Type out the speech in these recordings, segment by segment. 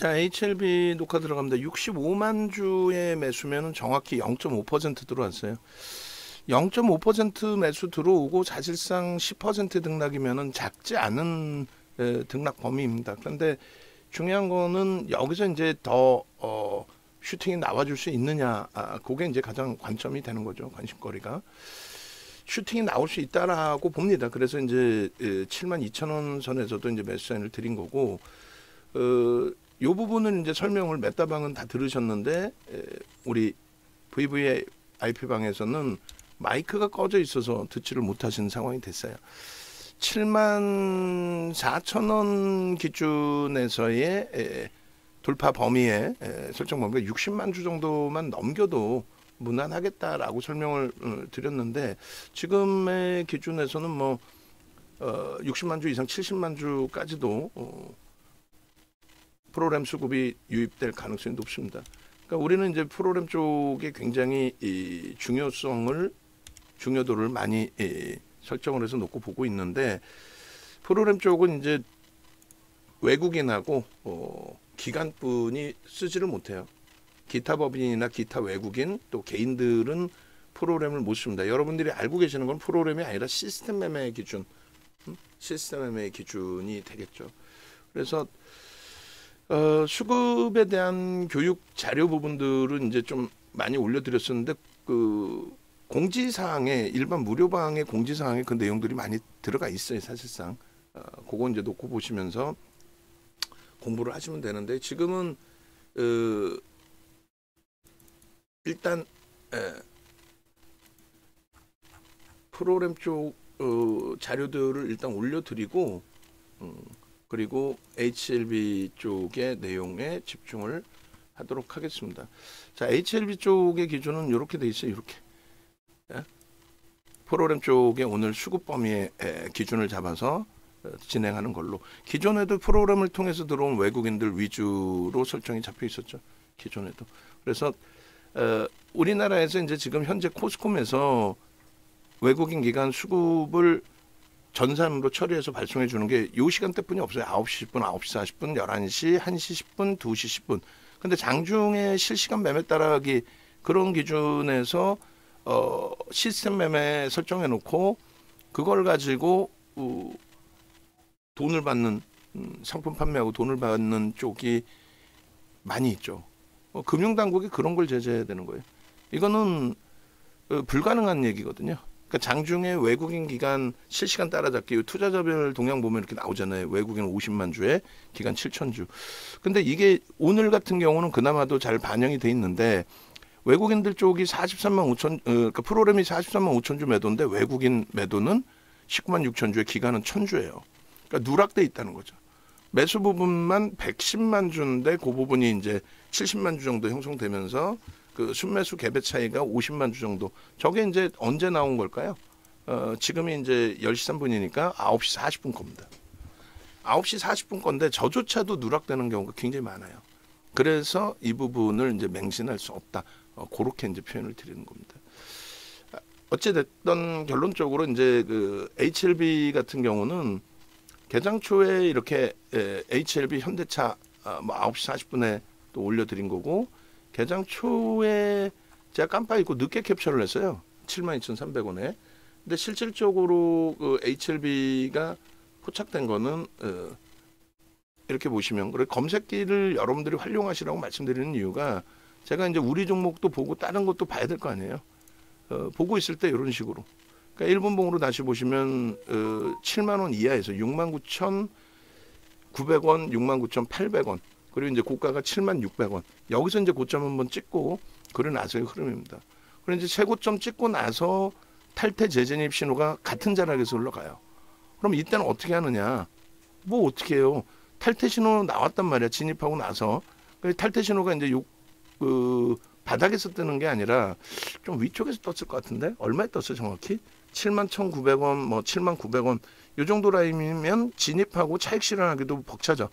자, HLB 녹화 들어갑니다. 65만 주의 매수면은 정확히 0.5% 들어왔어요. 0.5% 매수 들어오고 사실상 10% 등락이면은 작지 않은 등락 범위입니다. 그런데 중요한 거는 여기서 이제 더 슈팅이 나와줄 수 있느냐, 그게 이제 가장 관점이 되는 거죠. 관심거리가. 슈팅이 나올 수 있다라고 봅니다. 그래서 이제 72,000원 선에서도 이제 매수 사인을 드린 거고, 요 부분은 이제 설명을 메타방은 다 들으셨는데, 우리 VVIP 방에서는 마이크가 꺼져 있어서 듣지를 못하시는 상황이 됐어요. 74,000원 기준에서의 돌파 범위에 설정 범위가 60만 주 정도만 넘겨도 무난하겠다라고 설명을 드렸는데, 지금의 기준에서는 뭐 60만 주 이상 70만 주까지도 프로그램 수급이 유입될 가능성이 높습니다. 그러니까 우리는 이제 프로그램 쪽에 굉장히 이 중요도를 많이 설정을 해서 놓고 보고 있는데, 프로그램 쪽은 이제 외국인하고 기관뿐이 쓰지를 못해요. 기타 법인이나 기타 외국인 또 개인들은 프로그램을 못 씁니다. 여러분들이 알고 계시는 건 프로그램이 아니라 시스템 매매 기준, 시스템 매매 기준이 되겠죠. 그래서 수급에 대한 교육 자료 부분들은 이제 좀 많이 올려드렸었는데, 그 공지사항에, 일반 무료방의 공지사항에 그 내용들이 많이 들어가 있어요. 사실상 그거 이제 놓고 보시면서 공부를 하시면 되는데, 지금은 일단 프로그램 쪽 자료들을 일단 올려드리고, 그리고 HLB 쪽의 내용에 집중을 하도록 하겠습니다. 자, HLB 쪽의 기준은 이렇게 돼 있어요. 이렇게. 프로그램 쪽에 오늘 수급 범위의 기준을 잡아서 진행하는 걸로. 기존에도 프로그램을 통해서 들어온 외국인들 위주로 설정이 잡혀 있었죠. 기존에도. 그래서 우리나라에서 이제 지금 현재 코스콤에서 외국인 기관 수급을 전산으로 처리해서 발송해 주는 게 요 시간대뿐이 없어요. 9시 10분, 9시 40분, 11시, 1시 10분, 2시 10분. 근데 장중에 실시간 매매 따라가기 그런 기준에서 시스템 매매 설정해 놓고 그걸 가지고 돈을 받는, 상품 판매하고 돈을 받는 쪽이 많이 있죠. 금융당국이 그런 걸 제재해야 되는 거예요. 이거는 불가능한 얘기거든요. 그러니까 장중에 외국인 기간 실시간 따라잡기, 투자자별 동향 보면 이렇게 나오잖아요. 외국인 50만 주에 기간 7천 주. 근데 이게 오늘 같은 경우는 그나마도 잘 반영이 돼 있는데, 외국인들 쪽이 43만 5천, 그러니까 프로그램이 43만 5천 주 매도인데 외국인 매도는 19만 6천 주에 기간은 1,000주예요. 그러니까 누락돼 있다는 거죠. 매수 부분만 110만 주인데 그 부분이 이제 70만 주 정도 형성되면서 그 순매수 갭의 차이가 50만 주 정도. 저게 이제 언제 나온 걸까요? 지금이 이제 10시 3분이니까 9시 40분 겁니다. 9시 40분 건데 저조차도 누락되는 경우가 굉장히 많아요. 그래서 이 부분을 이제 맹신할 수 없다. 그렇게 이제 표현을 드리는 겁니다. 어찌됐든 결론적으로 이제 그 HLB 같은 경우는 개장 초에 이렇게 HLB 현대차 뭐 9시 40분에 또 올려드린 거고, 개장 초에 제가 깜빡 잊고 늦게 캡처를 했어요. 72,300원에. 근데 실질적으로 그 HLB가 포착된 거는 이렇게 보시면, 그래 검색기를 여러분들이 활용하시라고 말씀드리는 이유가, 제가 이제 우리 종목도 보고 다른 것도 봐야 될 거 아니에요. 보고 있을 때 이런 식으로. 그러니까 일본봉으로 다시 보시면 7만 원 이하에서 69,900원, 69,800원, 그리고 이제 고가가 76,600원. 여기서 이제 고점 한번 찍고 그래 나서의 흐름입니다. 그리고 이제 최고점 찍고 나서 탈퇴 재진입 신호가 같은 자락에서 흘러가요. 그럼 이때는 어떻게 하느냐? 뭐 어떻게 해요? 탈퇴 신호 나왔단 말이야. 진입하고 나서. 탈퇴 신호가 이제 바닥에서 뜨는 게 아니라 좀 위쪽에서 떴을 것 같은데, 얼마에 떴어요 정확히? 71,900원, 뭐 79,900원 이 정도 라인이면 진입하고 차익 실현하기도 벅차죠.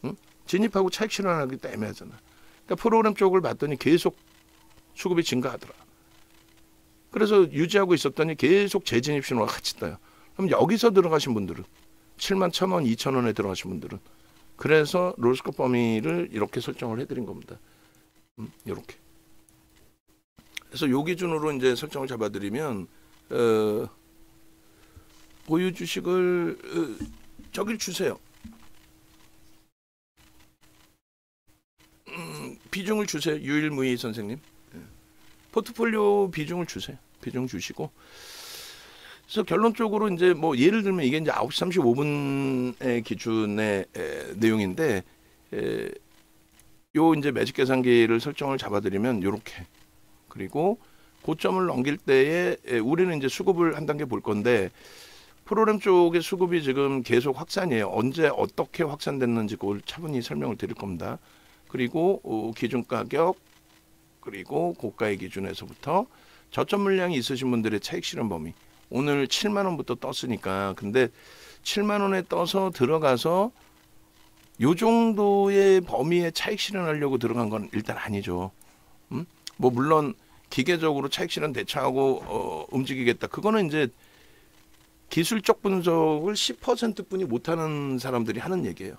응? 진입하고 차익 실현하기도 애매하잖아. 그러니까 프로그램 쪽을 봤더니 계속 수급이 증가하더라. 그래서 유지하고 있었더니 계속 재진입 신호가 같이 떠요. 그럼 여기서 들어가신 분들은 71,000원, 2,000원에 들어가신 분들은 그래서 롤스컵 범위를 이렇게 설정을 해드린 겁니다. 이렇게. 그래서 요 기준으로 이제 설정을 잡아드리면 보유 주식을 저길 주세요. 비중을 주세요. 유일무이 선생님. 포트폴리오 비중을 주세요. 비중 주시고. 그래서 결론적으로 이제 뭐 예를 들면 이게 이제 9시 35분의 기준의 내용인데 요 이제 매직 계산기를 설정을 잡아드리면 요렇게. 그리고 고점을 넘길 때에 우리는 이제 수급을 한 단계 볼 건데 프로그램 쪽의 수급이 지금 계속 확산이에요. 언제 어떻게 확산됐는지 그걸 차분히 설명을 드릴 겁니다. 그리고 기준 가격 그리고 고가의 기준에서부터 저점 물량이 있으신 분들의 차익 실현 범위. 오늘 7만 원부터 떴으니까 근데 7만 원에 떠서 들어가서 요 정도의 범위에 차익 실현하려고 들어간 건 일단 아니죠. 뭐 물론 기계적으로 차익 실현 대처하고 움직이겠다. 그거는 이제 기술적 분석을 10%뿐이 못하는 사람들이 하는 얘기예요.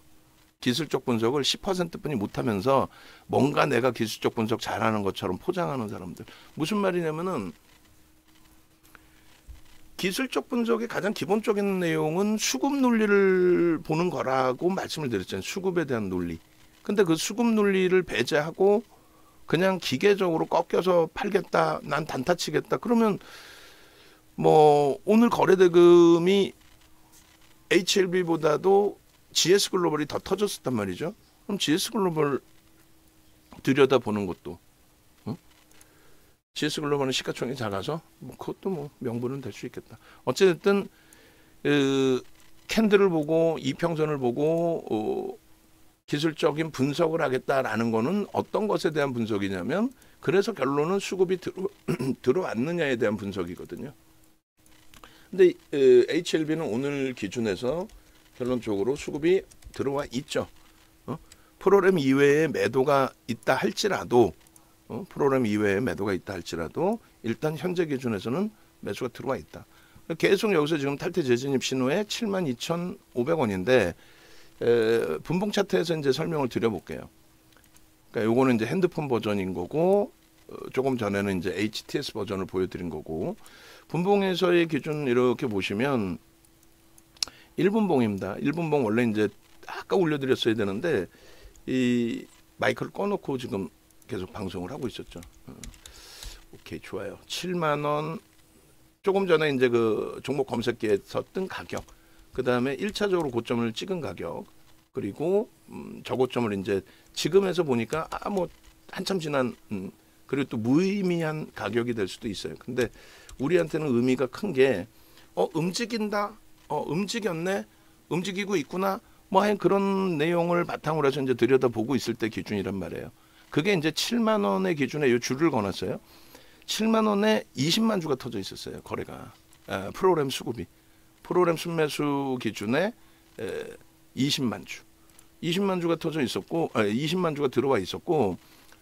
기술적 분석을 10%뿐이 못하면서 뭔가 내가 기술적 분석 잘하는 것처럼 포장하는 사람들. 무슨 말이냐면은 기술적 분석의 가장 기본적인 내용은 수급 논리를 보는 거라고 말씀을 드렸잖아요. 수급에 대한 논리. 근데 그 수급 논리를 배제하고 그냥 기계적으로 꺾여서 팔겠다, 난 단타 치겠다. 그러면 뭐 오늘 거래대금이 HLB보다도 GS글로벌이 더 터졌었단 말이죠. 그럼 GS글로벌 들여다보는 것도 GS글로벌은 시가총액이 작아서 뭐 그것도 뭐 명분은 될 수 있겠다. 어쨌든 캔들을 보고 이평선을 보고 기술적인 분석을 하겠다라는 거는 어떤 것에 대한 분석이냐면 그래서 결론은 수급이 들어왔느냐에 대한 분석이거든요. 근데 HLB는 오늘 기준에서 결론적으로 수급이 들어와 있죠. 프로그램 이외에 매도가 있다 할지라도 프로그램 이외에 매도가 있다 할지라도 일단 현재 기준에서는 매수가 들어와 있다. 계속 여기서 지금 탈퇴 재진입 신호에 72,500원인데 분봉 차트에서 이제 설명을 드려볼게요. 그러니까 요거는 이제 핸드폰 버전인 거고 조금 전에는 이제 HTS 버전을 보여드린 거고 분봉에서의 기준 이렇게 보시면 1분봉입니다. 1분봉 원래 이제 아까 올려드렸어야 되는데 이 마이크를 꺼놓고 지금 계속 방송을 하고 있었죠. 오케이 좋아요. 7만 원 조금 전에 이제 그 종목 검색기에서 뜬 가격 그 다음에 1차적으로 고점을 찍은 가격 그리고 저고점을 이제 지금에서 보니까 뭐 한참 지난 그리고 또 무의미한 가격이 될 수도 있어요. 근데 우리한테는 의미가 큰 게 움직인다 움직였네 움직이고 있구나 뭐 하여튼 그런 내용을 바탕으로 해서 이제 들여다보고 있을 때 기준이란 말이에요. 그게 이제 7만 원의 기준에 요 줄을 거놨어요. 7만 원에 20만 주가 터져 있었어요. 거래가 프로그램 수급이 프로그램 순매수 기준에 20만 주 20만 주가 터져 있었고 20만 주가 들어와 있었고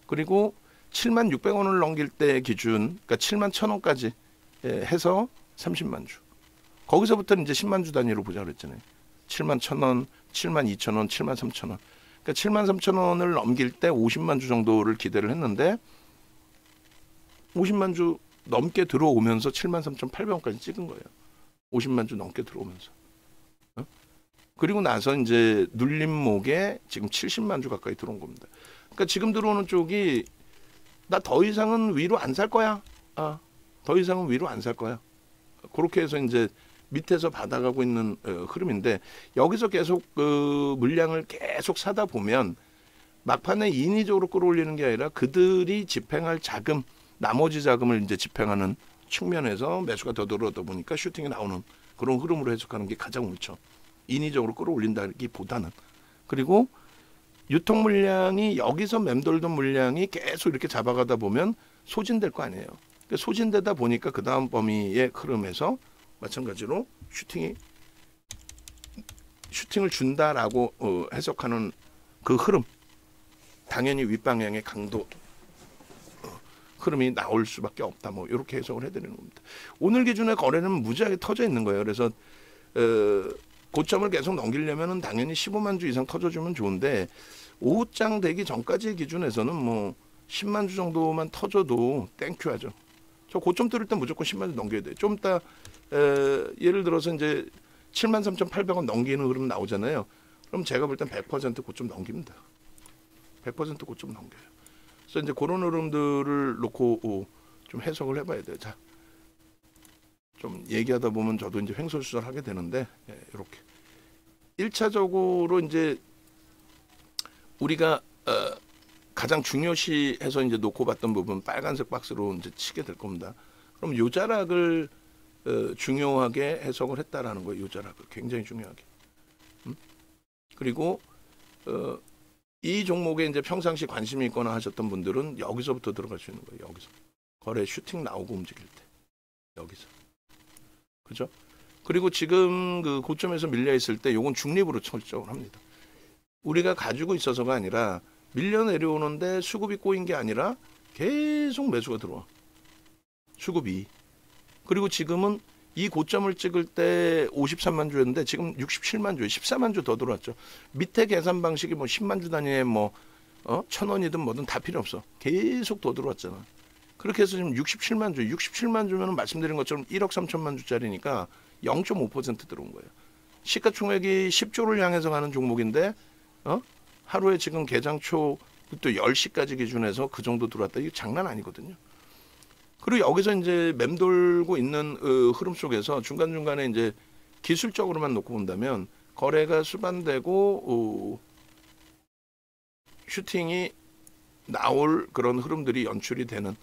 그리고 7만 600원을 넘길 때 기준 그러니까 7만 1,000원까지 해서 30만 주 거기서부터는 이제 10만 주 단위로 보자 그랬잖아요. 7만 1,000원 7만 2,000원 7만 3,000원 그러니까 7만 3,000원을 넘길 때 50만 주 정도를 기대를 했는데 50만 주 넘게 들어오면서 7만 3,800원까지 찍은 거예요. 50만 주 넘게 들어오면서. 그리고 나서 이제 눌림목에 지금 70만 주 가까이 들어온 겁니다. 그러니까 지금 들어오는 쪽이 나 더 이상은 위로 안 살 거야. 더 이상은 위로 안 살 거야. 그렇게 해서 이제 밑에서 받아가고 있는 흐름인데 여기서 계속 그 물량을 계속 사다 보면 막판에 인위적으로 끌어올리는 게 아니라 그들이 집행할 자금 나머지 자금을 이제 집행하는 측면에서 매수가 더 들어오다 보니까 슈팅이 나오는 그런 흐름으로 해석하는 게 가장 옳죠. 인위적으로 끌어올린다기보다는. 그리고 유통 물량이 여기서 맴돌던 물량이 계속 이렇게 잡아가다 보면 소진될 거 아니에요. 그러니까 소진되다 보니까 그 다음 범위의 흐름에서 마찬가지로 슈팅을 준다라고 해석하는 그 흐름 당연히 윗방향의 강도 흐름이 나올 수밖에 없다. 뭐 이렇게 해석을 해드리는 겁니다. 오늘 기준의 거래는 무지하게 터져 있는 거예요. 그래서 고점을 계속 넘기려면은 당연히 15만 주 이상 터져주면 좋은데 오후장 되기 전까지의 기준에서는 뭐 10만 주 정도만 터져도 땡큐하죠. 저 고점 뚫을 때 무조건 10만 주 넘겨야 돼요. 좀 이따 예를 들어서 이제 73,800원 넘기는 흐름 나오잖아요. 그럼 제가 볼 땐 100% 고점 넘깁니다. 100% 고점 넘겨요. 그래서 이제 그런 흐름들을 놓고 좀 해석을 해봐야 돼요. 자, 좀 얘기하다 보면 저도 이제 횡설수설하게 되는데 이렇게 1차적으로 이제 우리가 가장 중요시해서 이제 놓고 봤던 부분 빨간색 박스로 이제 치게 될 겁니다. 그럼 요자락을 중요하게 해석을 했다라는 거예요. 요자락을 굉장히 중요하게. 그리고 이 종목에 이제 평상시 관심이 있거나 하셨던 분들은 여기서부터 들어갈 수 있는 거예요. 여기서 거래 슈팅 나오고 움직일 때 여기서 그죠? 그리고 지금 그 고점에서 밀려 있을 때 요건 중립으로 설정을 합니다. 우리가 가지고 있어서가 아니라 밀려 내려오는데 수급이 꼬인 게 아니라 계속 매수가 들어와. 수급이. 그리고 지금은 이 고점을 찍을 때 53만 주였는데 지금 67만 주, 14만 주 더 들어왔죠. 밑에 계산 방식이 뭐 10만 주 단위에 뭐 1,000원이든 뭐든 다 필요 없어. 계속 더 들어왔잖아. 그렇게 해서 지금 67만 주, 67만 주면은 말씀드린 것처럼 1억 3천만 주짜리니까 0.5% 들어온 거예요. 시가총액이 10조를 향해서 가는 종목인데 하루에 지금 개장 초 또 10시까지 기준해서 그 정도 들어왔다. 이거 장난 아니거든요. 그리고 여기서 이제 맴돌고 있는 흐름 속에서 중간중간에 이제 기술적으로만 놓고 본다면 거래가 수반되고 슈팅이 나올 그런 흐름들이 연출이 되는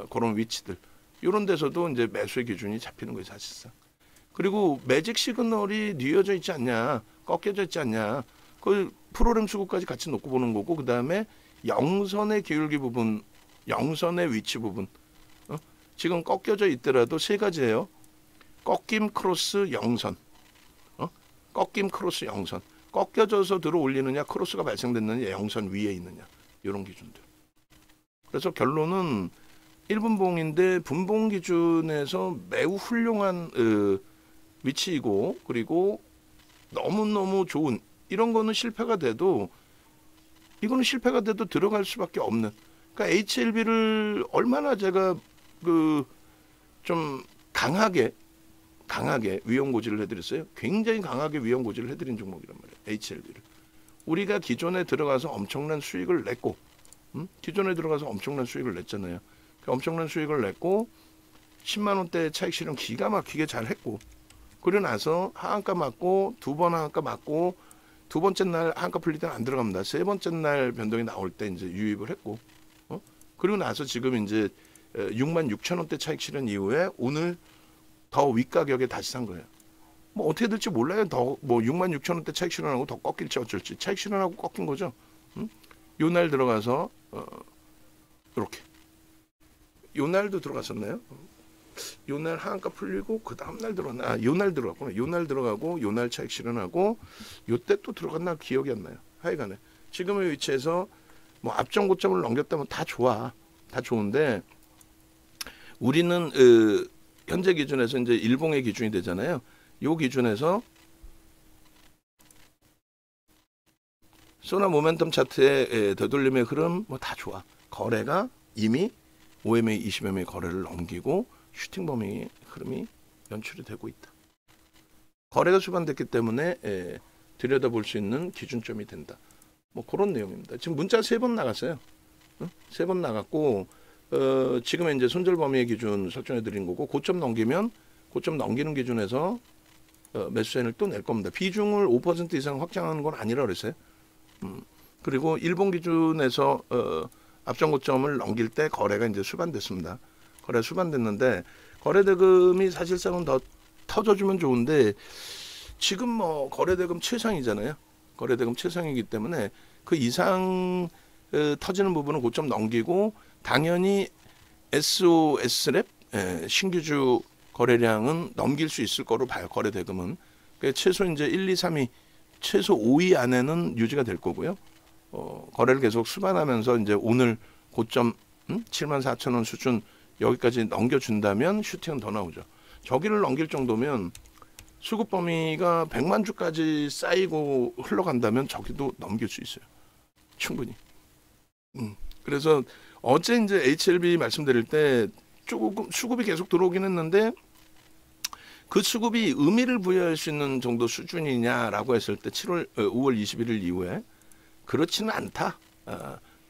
그런 위치들. 이런 데서도 이제 매수의 기준이 잡히는 거예요, 사실상. 그리고 매직 시그널이 뉘어져 있지 않냐, 꺾여져 있지 않냐. 그 프로그램 수급까지 같이 놓고 보는 거고, 그 다음에 영선의 기울기 부분, 영선의 위치 부분. 지금 꺾여져 있더라도 세 가지예요. 꺾임 크로스 영선. 꺾임 크로스 영선. 꺾여져서 들어 올리느냐, 크로스가 발생됐느냐, 영선 위에 있느냐. 이런 기준들. 그래서 결론은 1분봉인데 분봉 기준에서 매우 훌륭한 위치이고, 그리고 너무너무 좋은, 이런 거는 실패가 돼도, 이거는 실패가 돼도 들어갈 수밖에 없는. 그러니까 HLB를 얼마나 제가 좀 강하게 위험 고지를 해드렸어요. 굉장히 강하게 위험 고지를 해드린 종목이란 말이에요. HLB를. 우리가 기존에 들어가서 엄청난 수익을 냈고, 기존에 들어가서 엄청난 수익을 냈잖아요. 그 엄청난 수익을 냈고 10만 원대 차익 실현 기가 막히게 잘 했고, 그러고 나서 하한가 맞고 두 번 하한가 맞고 두 번째 날 하한가 풀릴 때는 안 들어갑니다. 세 번째 날 변동이 나올 때 이제 유입을 했고, 그리고 나서 지금 이제 6만 6천 원대 차익 실현 이후에 오늘 더 윗가격에 다시 산 거예요. 뭐 어떻게 될지 몰라요. 더 뭐 6만 6천 원대 차익 실현하고 더 꺾일지 어쩔지. 차익 실현하고 꺾인 거죠. 요 날 들어가서 이렇게 요 날도 들어갔었나요? 요 날 하한가 풀리고 그 다음 날 들어갔나? 요 날 들어갔구나. 요 날 들어가고 요 날 차익 실현하고 요 때 또 들어갔나 기억이 안 나요. 하여간에 지금의 위치에서 뭐 앞전 고점을 넘겼다면 다 좋아. 다 좋은데 우리는 현재 기준에서 이제 일봉의 기준이 되잖아요. 요 기준에서 소나 모멘텀 차트의 되돌림의 흐름 뭐 다 좋아. 거래가 이미 OMA, 20MA 거래를 넘기고 슈팅 범위 흐름이 연출이 되고 있다. 거래가 수반됐기 때문에 들여다볼 수 있는 기준점이 된다. 뭐 그런 내용입니다. 지금 문자 3번 나갔어요. 3번 나갔고 지금 이제 손절 범위의 기준 설정해 드린 거고, 고점 넘기면 고점 넘기는 기준에서 매수세를 또 낼 겁니다. 비중을 5% 이상 확장하는 건 아니라 그랬어요. 그리고 일본 기준에서 앞전 고점을 넘길 때 거래가 이제 수반됐습니다. 거래 수반됐는데 거래 대금이 사실상은 더 터져주면 좋은데 지금 뭐 거래 대금 최상이잖아요. 거래 대금 최상이기 때문에 그 이상 터지는 부분은 고점 넘기고, 당연히 SOS랩 신규주 거래량은 넘길 수 있을 거로 봐요. 거래 대금은 최소 이제 1, 2, 3위 최소 5위 안에는 유지가 될 거고요. 거래를 계속 수반하면서 이제 오늘 고점 74,000원 수준 여기까지 넘겨준다면 슈팅은 더 나오죠. 저기를 넘길 정도면 수급 범위가 100만 주까지 쌓이고 흘러간다면 저기도 넘길 수 있어요. 충분히. 그래서 어제 이제 HLB 말씀드릴 때 조금 수급이 계속 들어오긴 했는데 그 수급이 의미를 부여할 수 있는 정도 수준이냐라고 했을 때 5월 21일 이후에 그렇지는 않다.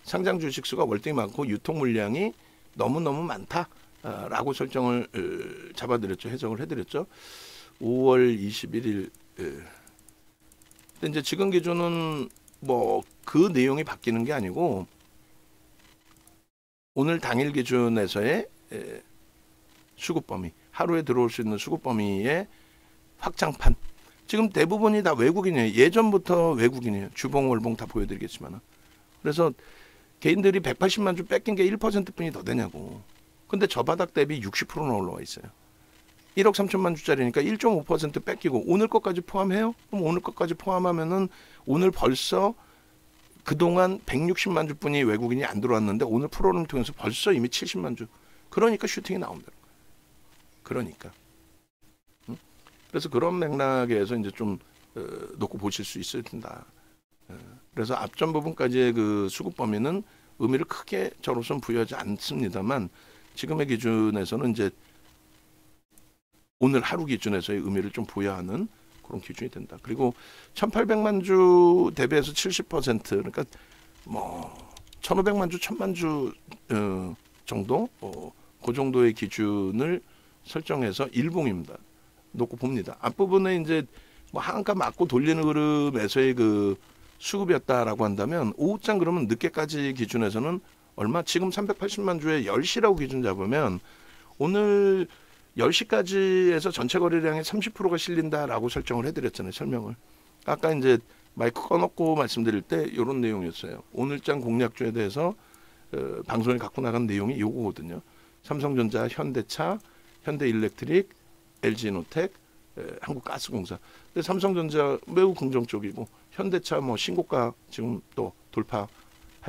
상장 주식 수가 월등히 많고 유통 물량이 너무너무 많다라고 설정을 잡아드렸죠. 해석을 해드렸죠. 5월 21일. 근데 이제 지금 기준은 뭐 그 내용이 바뀌는 게 아니고 오늘 당일 기준에서의 수급 범위, 하루에 들어올 수 있는 수급 범위의 확장판. 지금 대부분이 다 외국인이에요. 예전부터 외국인이에요. 주봉, 월봉 다 보여드리겠지만. 그래서 개인들이 180만 주 뺏긴 게 1%뿐이 더 되냐고. 근데 저 바닥 대비 60%나 올라와 있어요. 1억 3천만 주짜리니까 1.5% 뺏기고 오늘 것까지 포함해요? 그럼 오늘 것까지 포함하면은 오늘 벌써 그동안 160만 주뿐이 외국인이 안 들어왔는데 오늘 프로그램 통해서 벌써 이미 70만 주. 그러니까 슈팅이 나온다는 거예요. 그러니까. 그래서 그런 맥락에서 이제 좀 놓고 보실 수 있어야 된다. 그래서 앞전 부분까지의 그 수급 범위는 의미를 크게 저로서는 부여하지 않습니다만 지금의 기준에서는 이제 오늘 하루 기준에서의 의미를 좀 부여하는 그런 기준이 된다. 그리고 1,800만 주 대비해서 70% 그러니까 뭐 1,500만 주, 1,000만 주 정도 그 정도의 기준을 설정해서 일봉입니다. 놓고 봅니다. 앞부분에 이제 뭐 하한가 맞고 돌리는 흐름에서의 그 수급이었다라고 한다면 오후장 그러면 늦게까지 기준에서는 얼마? 지금 380만 주에 10시라고 기준 잡으면 오늘 10시까지에서 전체 거래량의 30%가 실린다라고 설정을 해드렸잖아요. 설명을. 아까 이제 마이크 꺼놓고 말씀드릴 때 이런 내용이었어요. 오늘장 공략주에 대해서 방송에 갖고 나간 내용이 요거거든요. 삼성전자, 현대차, 현대일렉트릭, LG노텍, 한국가스공사. 근데 삼성전자 매우 긍정적이고 현대차 뭐 신고가 지금 또 돌파할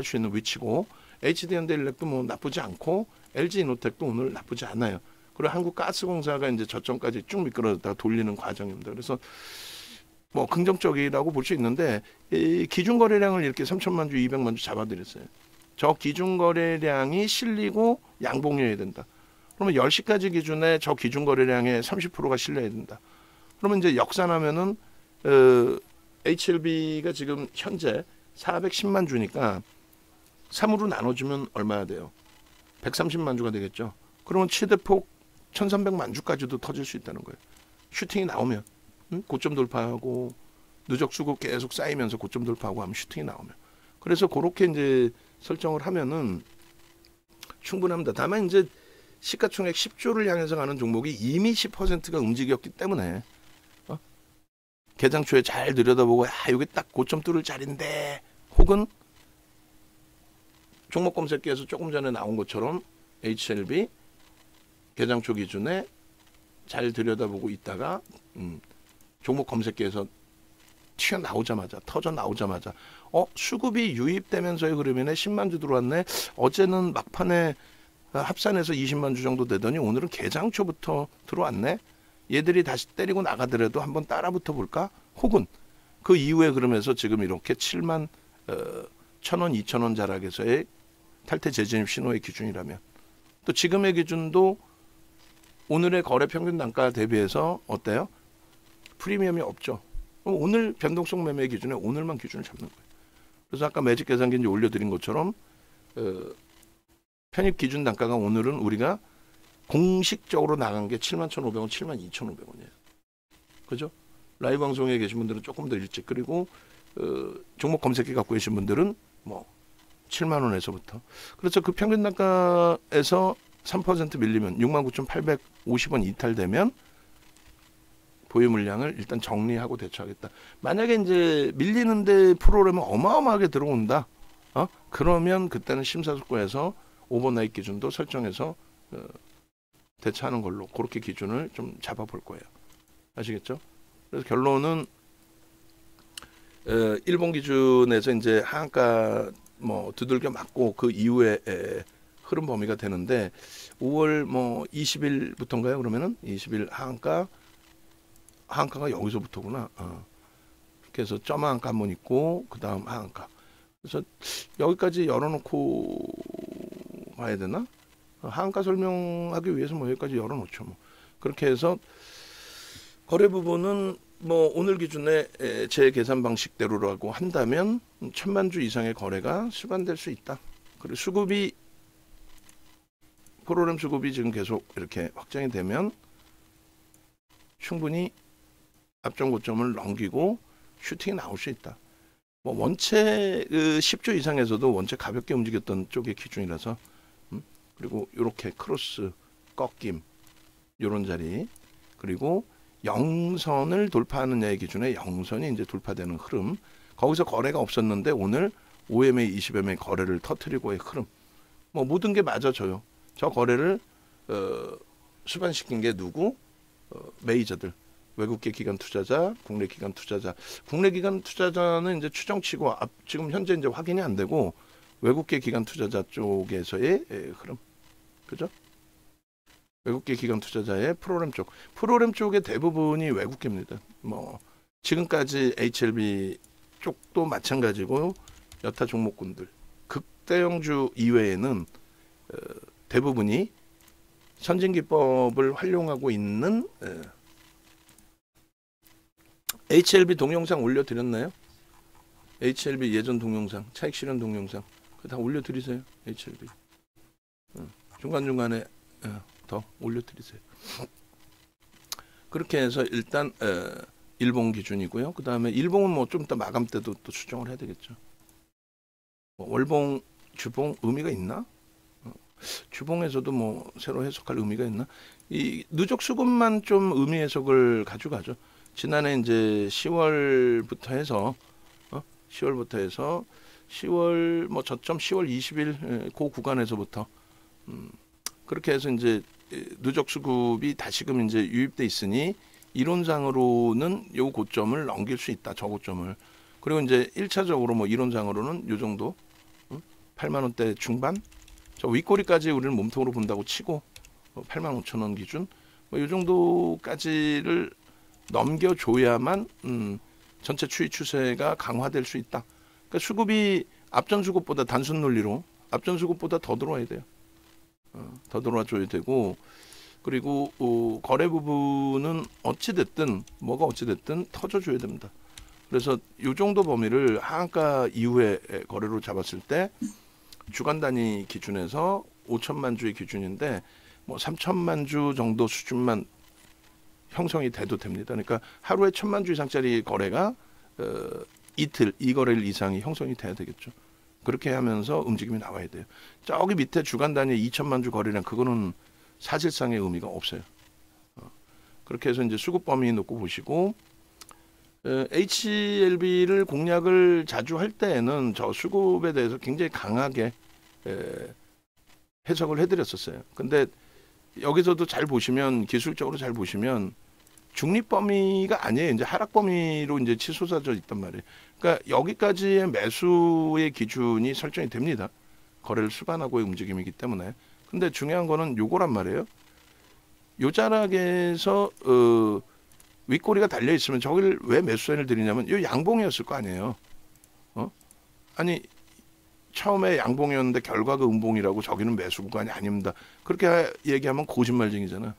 수 있는 위치고 HD현대일렉도 뭐 나쁘지 않고 LG노텍도 오늘 나쁘지 않아요. 그리고 한국가스공사가 이제 저점까지 쭉 미끄러졌다가 돌리는 과정입니다. 그래서 뭐 긍정적이라고 볼 수 있는데 이 기준 거래량을 이렇게 3천만 주, 200만 주 잡아드렸어요. 저 기준 거래량이 실리고 양봉이어야 된다. 그러면 10시까지 기준에 저 기준 거래량의 30%가 실려야 된다. 그러면 이제 역산하면은 HLB가 지금 현재 410만 주니까 3으로 나눠주면 얼마야 돼요? 130만 주가 되겠죠. 그러면 최대폭 1,300만 주까지도 터질 수 있다는 거예요. 슈팅이 나오면 고점 돌파하고 누적 수급 계속 쌓이면서 고점 돌파하고 하면 슈팅이 나오면. 그래서 그렇게 이제 설정을 하면은 충분합니다. 다만 이제 시가총액 10조를 향해서 가는 종목이 이미 10%가 움직였기 때문에 개장 초에 잘 들여다보고 여기 딱 고점 뚫을 자리인데 혹은 종목 검색기에서 조금 전에 나온 것처럼 HLB 개장 초 기준에 잘 들여다보고 있다가 종목 검색기에서 튀어나오자마자 터져 나오자마자 수급이 유입되면서의 흐름이네. 10만 주 들어왔네. 어제는 막판에 합산해서 20만 주 정도 되더니 오늘은 개장 초부터 들어왔네. 얘들이 다시 때리고 나가더라도 한번 따라붙어 볼까? 혹은 그 이후에 그러면서 지금 이렇게 7만 1,000원, 2,000원 자락에서의 탈퇴 재진입 신호의 기준이라면 또 지금의 기준도 오늘의 거래 평균 단가 대비해서 어때요? 프리미엄이 없죠. 오늘 변동성 매매 기준에 오늘만 기준을 잡는 거예요. 그래서 아까 매직 계산기 이제 올려드린 것처럼 편입 기준 단가가 오늘은 우리가 공식적으로 나간 게 71,500원, 72,500원이에요. 그죠? 라이브 방송에 계신 분들은 조금 더 일찍 그리고 종목 검색기 갖고 계신 분들은 뭐 7만 원에서부터. 그래서 그 평균 단가에서 3% 밀리면 69,850원 이탈되면 보유 물량을 일단 정리하고 대처하겠다. 만약에 이제 밀리는데 프로그램은 어마어마하게 들어온다. 그러면 그때는 심사숙고해서 오버나잇 기준도 설정해서 대처하는 걸로 그렇게 기준을 좀 잡아볼 거예요. 아시겠죠? 그래서 결론은 일본 기준에서 이제 하한가 뭐 두들겨 맞고 그 이후에 흐름 범위가 되는데 5월 뭐 20일부터인가요? 그러면은 20일 하한가 하한가가 여기서부터구나. 그래서 점 하한가 한번 있고 그 다음 하한가. 그래서 여기까지 열어놓고 봐야 되나? 하한가 설명하기 위해서 뭐 여기까지 열어놓죠. 뭐 그렇게 해서 거래 부분은 뭐 오늘 기준에 제 계산 방식대로라고 한다면 1,000만 주 이상의 거래가 수반될 수 있다. 그리고 수급이 프로그램 수급이 지금 계속 이렇게 확장이 되면 충분히 앞전 고점을 넘기고 슈팅이 나올 수 있다. 뭐 원체 10주 이상에서도 원체 가볍게 움직였던 쪽의 기준이라서 그리고 이렇게 크로스 꺾임 이런 자리 그리고 영선을 돌파하느냐의 기준에 영선이 이제 돌파되는 흐름 거기서 거래가 없었는데 오늘 5MA, 20MA 거래를 터트리고의 흐름 뭐 모든 게 맞아져요. 저 거래를 수반시킨 게 누구? 메이저들 외국계 기관 투자자, 국내 기관 투자자. 국내 기관 투자자는 이제 추정치고 지금 현재 이제 확인이 안 되고 외국계 기관 투자자 쪽에서의 흐름, 그죠? 외국계 기관 투자자의 프로그램 쪽의 대부분이 외국계입니다. 뭐 지금까지 HLB 쪽도 마찬가지고 여타 종목군들 극대형주 이외에는 대부분이 선진기법을 활용하고 있는 HLB 동영상 올려드렸나요? HLB 예전 동영상, 차익 실현 동영상 다 올려드리세요. HLB 중간중간에 더 올려드리세요. 그렇게 해서 일단 일봉 기준이고요. 그 다음에 일봉은 뭐 좀 이따 마감 때도 또 수정을 해야 되겠죠. 뭐 월봉, 주봉 의미가 있나? 주봉에서도 뭐 새로 해석할 의미가 있나? 이 누적 수급만 좀 의미 해석을 가져가죠. 지난해 이제 10월부터 해서 10월 뭐 저점 10월 20일 그 구간에서부터 그렇게 해서 이제 누적 수급이 다시금 이제 유입돼 있으니 이론상으로는 요 고점을 넘길 수 있다. 저 고점을. 그리고 이제 1차적으로 뭐 이론상으로는 요 정도 8만 원대 중반 저 윗꼬리까지 우리는 몸통으로 본다고 치고 8만 5천 원 기준 뭐 요 정도까지를 넘겨줘야만 전체 추이 추세가 강화될 수 있다. 그러니까 수급이 앞전 수급보다 단순 논리로 앞전 수급보다 더 들어와야 돼요. 더 들어와줘야 되고 그리고 거래 부분은 어찌됐든 뭐가 어찌됐든 터져줘야 됩니다. 그래서 이 정도 범위를 하한가 이후에 거래로 잡았을 때 주간 단위 기준에서 5천만 주의 기준인데 뭐 3천만 주 정도 수준만 형성이 돼도 됩니다. 그러니까 하루에 1,000만 주 이상짜리 거래가 이틀 2거래일 이상이 형성이 돼야 되겠죠. 그렇게 하면서 움직임이 나와야 돼요. 저기 밑에 주간 단위 2천만 주 거래량 그거는 사실상의 의미가 없어요. 그렇게 해서 이제 수급 범위 놓고 보시고 HLB를 공략을 자주 할 때에는 저 수급에 대해서 굉장히 강하게 해석을 해드렸었어요. 근데 여기서도 잘 보시면 기술적으로 잘 보시면 중립 범위가 아니에요. 이제 하락 범위로 이제 치솟아져 있단 말이에요. 그러니까 여기까지의 매수의 기준이 설정이 됩니다. 거래를 수반하고의 움직임이기 때문에. 근데 중요한 거는 요거란 말이에요. 요 자락에서 윗꼬리가 달려 있으면 저기를 왜 매수 사인을 드리냐면 요 양봉이었을 거 아니에요. 아니 처음에 양봉이었는데 결과가 음봉이라고 저기는 매수 구간이 아닙니다. 그렇게 얘기하면 거짓말쟁이잖아.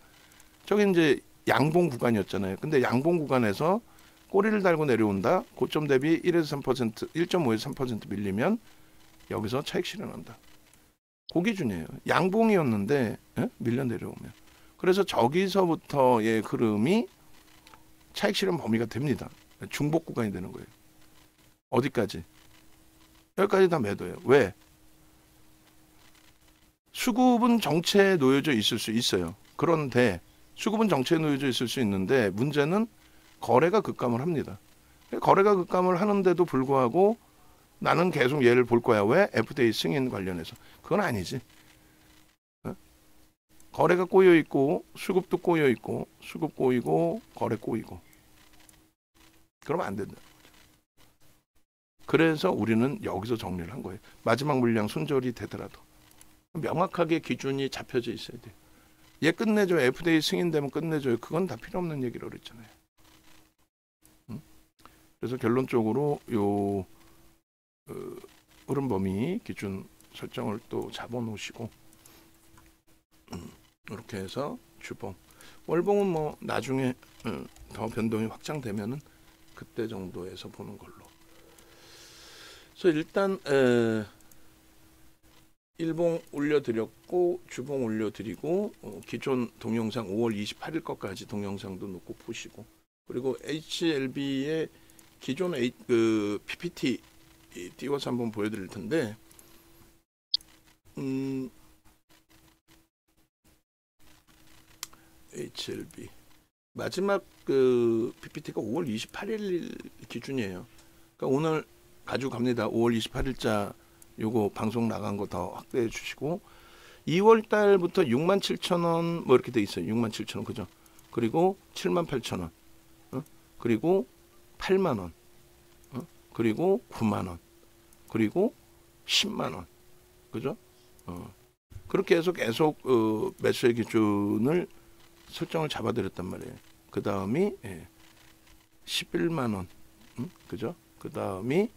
저기 이제 양봉 구간이었잖아요. 근데 양봉 구간에서 꼬리를 달고 내려온다. 고점 대비 1에서 3%, 1.5에서 3% 밀리면 여기서 차익 실현한다. 그 기준이에요. 양봉이었는데 밀려 내려오면. 그래서 저기서부터의 흐름이 차익 실현 범위가 됩니다. 중복 구간이 되는 거예요. 어디까지? 여기까지 다 매도예요. 왜? 수급은 정체에 놓여져 있을 수 있어요. 그런데 수급은 정체에 놓여져 있을 수 있는데 문제는 거래가 급감을 합니다. 거래가 급감을 하는데도 불구하고 나는 계속 얘를 볼 거야. 왜? FDA 승인 관련해서. 그건 아니지. 거래가 꼬여 있고 수급도 꼬여 있고 수급 꼬이고 거래 꼬이고 그러면 안 된다. 그래서 우리는 여기서 정리를 한 거예요. 마지막 물량 손절이 되더라도 명확하게 기준이 잡혀져 있어야 돼요. 얘 끝내줘요. FDA 승인되면 끝내줘요. 그건 다 필요 없는 얘기로 그랬잖아요. 그래서 결론적으로 요 흐름 범위 기준 설정을 또 잡아 놓으시고 이렇게 해서 주봉, 월봉은 뭐 나중에 더 변동이 확장되면은 그때 정도에서 보는 걸로. 그래서 일단 일봉 올려드렸고 주봉 올려드리고 기존 동영상 5월 28일 것까지 동영상도 놓고 보시고, 그리고 HLB의 기존 PPT 띄워서 한번 보여드릴 텐데 HLB 마지막 PPT가 5월 28일 기준이에요. 그러니까 오늘 가지고 갑니다. 5월 28일자 요거 방송 나간 거 더 확대해 주시고, 2월 달부터 67,000원 뭐 이렇게 돼 있어요. 67,000원 그죠? 그리고 78,000원, 그리고 8만원, 그리고 9만원, 그리고 10만원, 그죠? 그렇게 해서 계속 매수의 기준을 설정을 잡아드렸단 말이에요. 그 다음이 11만원, 그죠? 그 다음이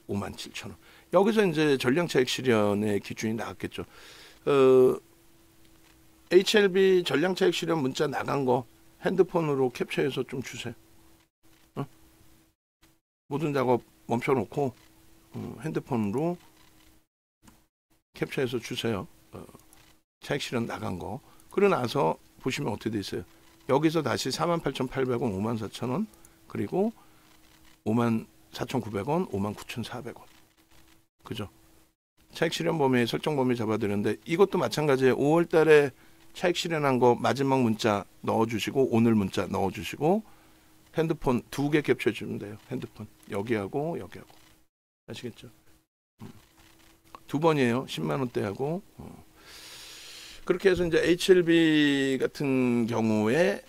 57,000원. 여기서 이제 전량차익 실현의 기준이 나왔겠죠. HLB 전량차익 실현 문자 나간 거 핸드폰으로 캡처해서 좀 주세요. 모든 작업 멈춰놓고 핸드폰으로 캡처해서 주세요. 차익 실현 나간 거. 그러고 나서 보시면 어떻게 돼 있어요. 여기서 다시 48,800원, 54,000원, 그리고 54,900원, 59,400원. 그죠? 차익 실현 범위, 설정 범위 잡아드렸는데 이것도 마찬가지예요. 5월 달에 차익 실현한 거 마지막 문자 넣어주시고, 오늘 문자 넣어주시고, 핸드폰 2개 캡처해 주면 돼요. 핸드폰 여기하고 여기하고. 아시겠죠? 2번이에요. 10만 원대하고. 그렇게 해서 이제 HLB 같은 경우에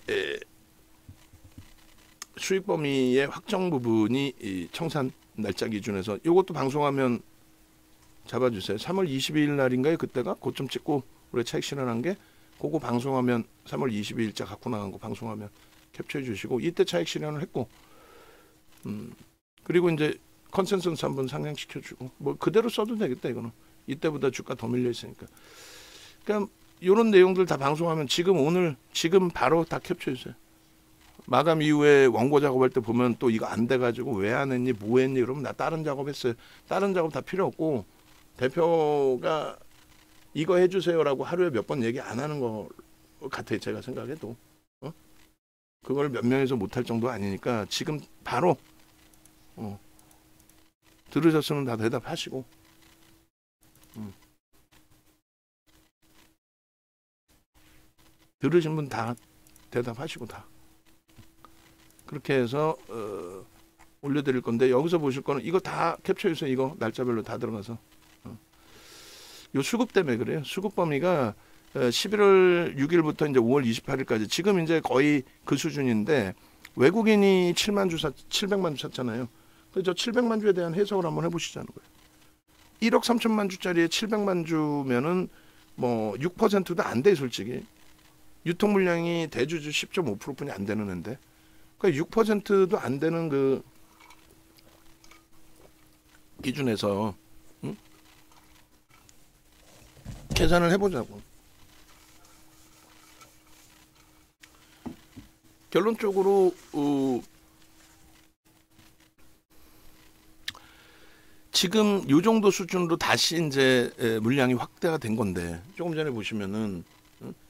수익 범위의 확정 부분이 이 청산 날짜 기준에서 이것도 방송하면 잡아주세요. 3월 22일 날인가요? 그때가 고점 찍고 우리 차익 실현한 게, 그거 방송하면 3월 22일자 갖고 나간 거 방송하면 캡처해 주시고, 이때 차익 실현을 했고, 그리고 이제 컨센서스 한번 상향시켜 주고, 뭐 그대로 써도 되겠다. 이거는 이때보다 주가 더 밀려 있으니까. 그러니까 이런 내용들 다 방송하면 지금 바로 다 캡처해 주세요. 마감 이후에 원고 작업할 때 보면 또 이거 안 돼가지고 왜 안 했니, 뭐 했니, 그러면 나 다른 작업 했어요. 다른 작업 다 필요 없고, 대표가 이거 해주세요라고 하루에 몇 번 얘기 안 하는 거 같아요. 제가 생각해도. 그걸 몇 명에서 못할 정도 아니니까 지금 바로 들으셨으면 다 대답하시고, 들으신 분 다 대답하시고 다 그렇게 해서 올려드릴 건데, 여기서 보실 거는 이거 다 캡처해서 이거 날짜별로 다 들어가서 요 수급 때문에 그래요. 수급 범위가 11월 6일부터 이제 5월 28일까지 지금 이제 거의 그 수준인데, 외국인이 700만 주 샀잖아요. 그래서 700만 주에 대한 해석을 한번 해보시자는 거예요. 1억 3천만 주짜리에 700만 주면은 뭐 6%도 안 돼, 솔직히. 유통 물량이 대주주 10.5%뿐이 안 되는 앤데, 그러니까 6%도 안 되는 그 기준에서 계산을 해보자고. 결론적으로 지금 요 정도 수준으로 다시 이제 물량이 확대가 된 건데, 조금 전에 보시면은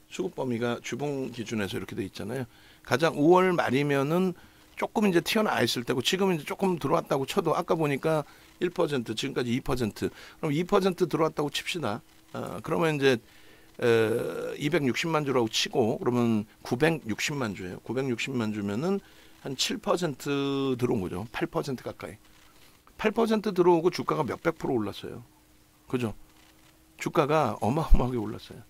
수급 범위가 주봉 기준에서 이렇게 돼 있잖아요. 가장 5월 말이면은 조금 이제 튀어나와 있을 때고, 지금 이제 조금 들어왔다고 쳐도 아까 보니까 1%, 지금까지 2%. 그럼 2% 들어왔다고 칩시다. 그러면 이제 260만 주라고 치고, 그러면 960만 주예요. 960만 주면은 한 7% 들어온 거죠. 8% 가까이. 8% 들어오고 주가가 몇백 프로 올랐어요. 그죠? 주가가 어마어마하게 올랐어요.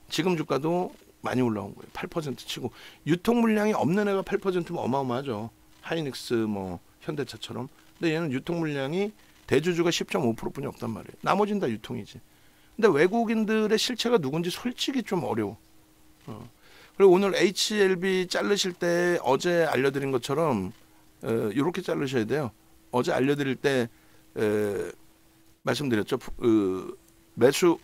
지금 주가도 많이 올라온 거예요. 8% 치고. 유통 물량이 없는 애가 8%면 어마어마하죠. 하이닉스 뭐 현대차처럼. 근데 얘는 유통 물량이 대주주가 10.5%뿐이 없단 말이에요. 나머지는 다 유통이지. 근데 외국인들의 실체가 누군지 솔직히 좀 어려워. 그리고 오늘 HLB 자르실 때 어제 알려드린 것처럼 이렇게 자르셔야 돼요. 어제 알려드릴 때 말씀드렸죠. 매수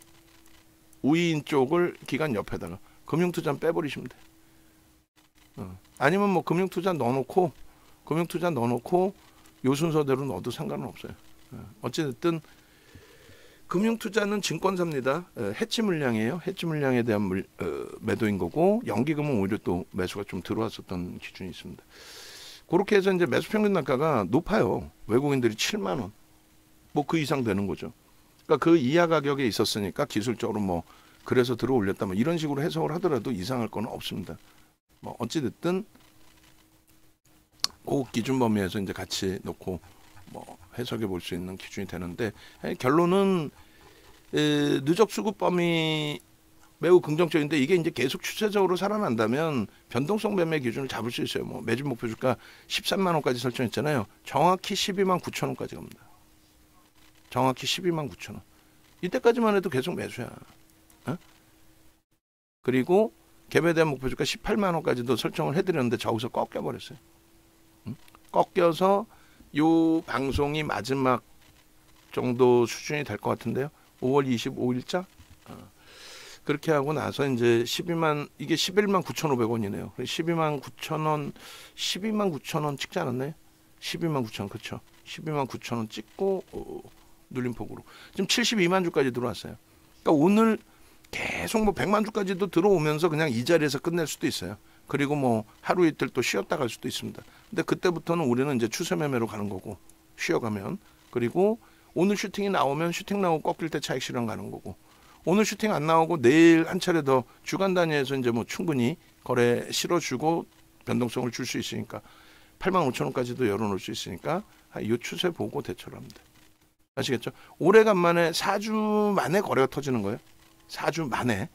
우위인 쪽을 기간 옆에다가 금융투자 빼버리시면 돼요. 아니면 뭐 금융투자 넣어놓고 요 순서대로 넣어도 상관은 없어요. 어찌됐든 금융투자는 증권사입니다. 해치 물량이에요. 해치 물량에 대한 매도인 거고, 연기금은 오히려 또 매수가 좀 들어왔었던 기준이 있습니다. 그렇게 해서 이제 매수 평균 단가가 높아요. 외국인들이 7만 원, 뭐 그 이상 되는 거죠. 그러니까 그 이하 가격에 있었으니까 기술적으로 뭐 그래서 들어 올렸다 뭐 이런 식으로 해석을 하더라도 이상할 건 없습니다. 뭐 어찌 됐든 그 기준 범위에서 이제 같이 놓고 뭐 해석해 볼 수 있는 기준이 되는데, 결론은 누적 수급 범위 매우 긍정적인데, 이게 이제 계속 추세적으로 살아난다면 변동성 매매 기준을 잡을 수 있어요. 뭐 매집 목표 주가 13만 원까지 설정했잖아요. 정확히 12만 9천 원까지 갑니다. 정확히 12만 9천 원. 이때까지만 해도 계속 매수야. 그리고 갭에 대한 목표 주가 18만 원까지도 설정을 해드렸는데 저기서 꺾여버렸어요. 꺾여서 요 방송이 마지막 정도 수준이 될 것 같은데요. 5월 25일자 그렇게 하고 나서 이제 12만, 이게 11만 9,500원이네요. 12만 9천 원, 12만 9천 원 찍지 않았나요? 12만 9천 원, 그렇죠. 12만 9천 원 찍고 눌림폭으로 지금 72만 주까지 들어왔어요. 그러니까 오늘 계속 뭐 100만 주까지도 들어오면서 그냥 이 자리에서 끝낼 수도 있어요. 그리고 뭐 하루 이틀 또 쉬었다 갈 수도 있습니다. 근데 그때부터는 우리는 이제 추세 매매로 가는 거고, 쉬어가면. 그리고 오늘 슈팅이 나오면 슈팅 나오고 꺾일 때 차익 실현 가는 거고, 오늘 슈팅 안 나오고 내일 한 차례 더 주간 단위에서 이제 뭐 충분히 거래 실어주고 변동성을 줄 수 있으니까 8만 5천 원까지도 열어놓을 수 있으니까 이 추세 보고 대처를 합니다. 아시겠죠? 오래간만에 4주 만에 거래가 터지는 거예요. 4주 만에.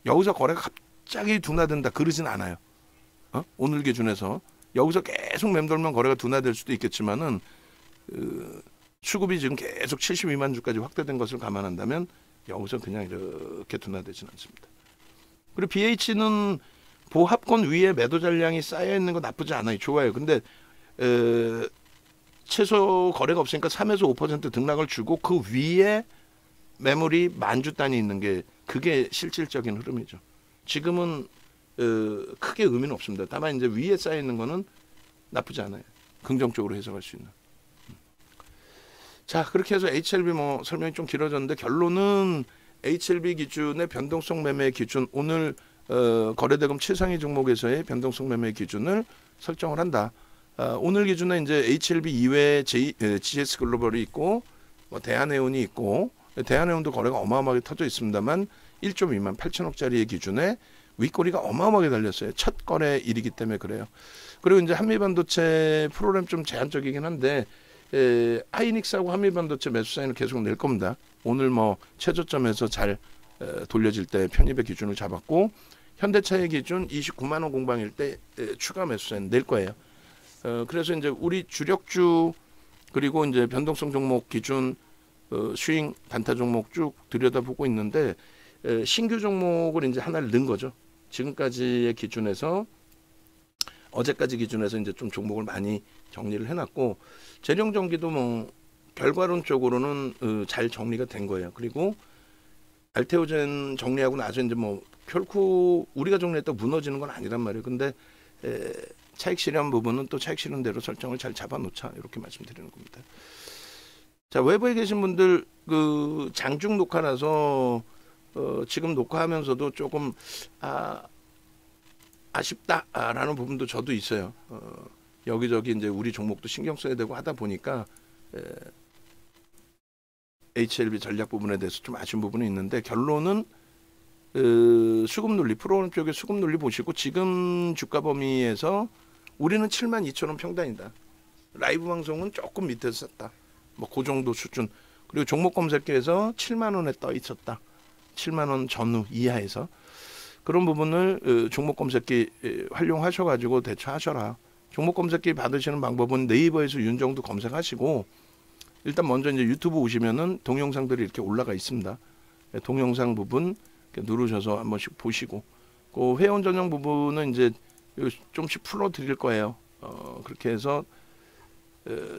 여기서 거래가 갑자기 둔화된다 그러진 않아요. 오늘 기준에서 여기서 계속 맴돌면 거래가 둔화될 수도 있겠지만은 수급이 지금 계속 72만 주까지 확대된 것을 감안한다면 여기서 그냥 이렇게 둔화되지는 않습니다. 그리고 BH는 보합권 위에 매도 잔량이 쌓여 있는 거 나쁘지 않아요. 좋아요. 근데 최소 거래가 없으니까 3에서 5% 등락을 주고 그 위에 매물이 만주 단위 있는 게 그게 실질적인 흐름이죠. 지금은 크게 의미는 없습니다. 다만 이제 위에 쌓여 있는 거는 나쁘지 않아요. 긍정적으로 해석할 수 있는. 자, 그렇게 해서 HLB 뭐 설명이 좀 길어졌는데, 결론은 HLB 기준의 변동성 매매 기준, 오늘 거래대금 최상위 종목에서의 변동성 매매 기준을 설정을 한다. 오늘 기준에 이제 HLB 이외에 GS 글로벌이 있고 뭐 대한해운이 있고, 대한해운도 거래가 어마어마하게 터져 있습니다만 1조 미만 8천억짜리의 기준에 윗꼬리가 어마어마하게 달렸어요. 첫 거래 일이기 때문에 그래요. 그리고 이제 한미반도체 프로그램 좀 제한적이긴 한데, 하이닉스하고 한미반도체 매수 사인을 계속 낼 겁니다. 오늘 뭐 최저점에서 잘 돌려질 때 편입의 기준을 잡았고, 현대차의 기준 29만 원 공방일 때 추가 매수 사인 낼 거예요. 그래서 이제 우리 주력주 그리고 이제 변동성 종목 기준 스윙 단타 종목 쭉 들여다보고 있는데, 신규 종목을 이제 하나를 넣은 거죠. 지금까지의 기준에서, 어제까지 기준에서 이제 좀 종목을 많이 정리를 해놨고, 재령전기도 뭐 결과론적으로는 잘 정리가 된 거예요. 그리고 알테오젠 정리하고 나서 이제 뭐 결코 우리가 정리했다고 무너지는 건 아니란 말이에요. 근데 차익 실현 부분은 또 차익 실현대로 설정을 잘 잡아놓자, 이렇게 말씀드리는 겁니다. 자, 외부에 계신 분들 그 장중 녹화라서 지금 녹화하면서도 조금 아쉽다라는 부분도 저도 있어요. 여기저기 이제 우리 종목도 신경 써야 되고 하다 보니까 HLB 전략 부분에 대해서 좀 아쉬운 부분이 있는데, 결론은 수급 논리, 프로그램 쪽에 수급 논리 보시고 지금 주가 범위에서 우리는 7만 2천 원 평단이다. 라이브 방송은 조금 밑에서 샀다. 뭐 그 정도 수준. 그리고 종목 검색기에서 7만 원에 떠 있었다. 7만 원 전후 이하에서. 그런 부분을 종목 검색기 활용하셔가지고 대처하셔라. 종목 검색기 받으시는 방법은 네이버에서 윤정도 검색하시고, 일단 먼저 이제 유튜브 오시면은 동영상들이 이렇게 올라가 있습니다. 동영상 부분 누르셔서 한 번씩 보시고, 그 회원 전용 부분은 이제 좀씩 풀어 드릴 거예요. 그렇게 해서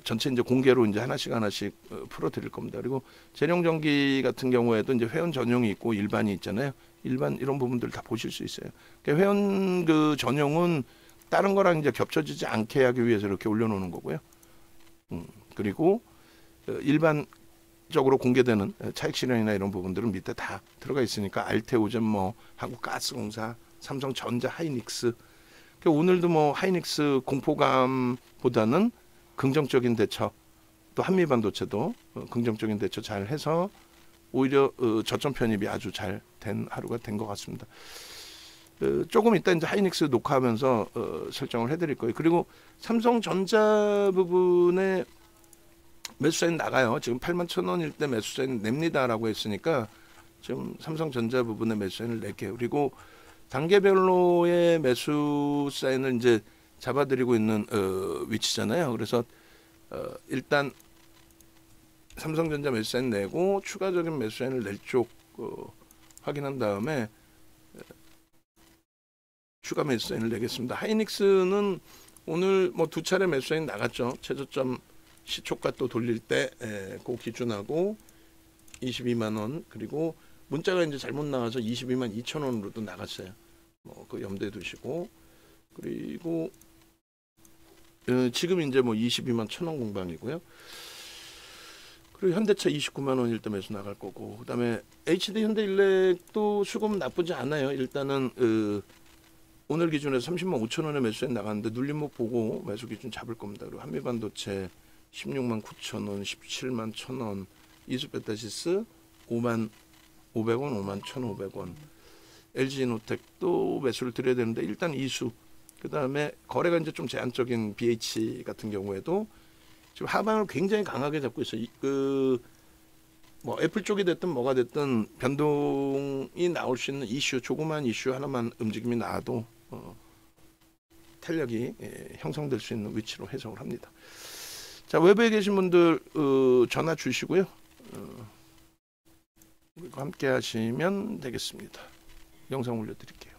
전체 이제 공개로 이제 하나씩 풀어드릴 겁니다. 그리고 재룡전기 같은 경우에도 이제 회원 전용이 있고 일반이 있잖아요. 일반 이런 부분들 다 보실 수 있어요. 그러니까 회원 그 전용은 다른 거랑 이제 겹쳐지지 않게 하기 위해서 이렇게 올려놓는 거고요. 그리고 일반적으로 공개되는 차익 실현이나 이런 부분들은 밑에 다 들어가 있으니까 알테오젠, 뭐 한국가스공사, 삼성전자, 하이닉스. 그러니까 오늘도 뭐 하이닉스 공포감보다는 긍정적인 대처, 또 한미반도체도 긍정적인 대처 잘 해서 오히려 저점 편입이 아주 잘 된 하루가 된 것 같습니다. 조금 이따 이제 하이닉스 녹화하면서 설정을 해드릴 거예요. 그리고 삼성전자 부분에 매수사인 나가요. 지금 81,000원일 때 매수사인 냅니다라고 했으니까 지금 삼성전자 부분에 매수사인을 낼게요. 그리고 단계별로의 매수 사인을 이제 잡아드리고 있는 위치잖아요. 그래서 일단 삼성전자 매수 사인 내고 추가적인 매수 사인을 낼 쪽 확인한 다음에 추가 매수 사인을 내겠습니다. 하이닉스는 오늘 뭐 두 차례 매수 사인 나갔죠. 최저점 시초가 또 돌릴 때 그 기준하고 22만 원, 그리고 문자가 이제 잘못 나와서 22만 2천 원으로도 나갔어요. 뭐 그 염두에 두시고, 그리고 지금 이제 뭐 22만 1,000원 공방이고요. 그리고 현대차 29만 원일 때 매수 나갈 거고, 그다음에 HD 현대일렉도 수급 나쁘지 않아요. 일단은 오늘 기준에서 30만 5천 원에 매수해 나갔는데 눌림목 보고 매수 기준 잡을 겁니다. 그리고 한미반도체 16만 9천 원, 17만 1천 원, 이수베타시스 5만 500원, 5만 1,500원. LG노텍도 매수를 드려야 되는데 일단 이수. 그다음에 거래가 이제 좀 제한적인 BH 같은 경우에도 지금 하방을 굉장히 강하게 잡고 있어요. 뭐 애플 쪽이 됐든 뭐가 됐든 변동이 나올 수 있는 이슈, 조그만 이슈 하나만 움직임이 나와도 탄력이 형성될 수 있는 위치로 해석을 합니다. 자, 외부에 계신 분들 전화 주시고요. 그리고 함께 하시면 되겠습니다. 영상 올려드릴게요.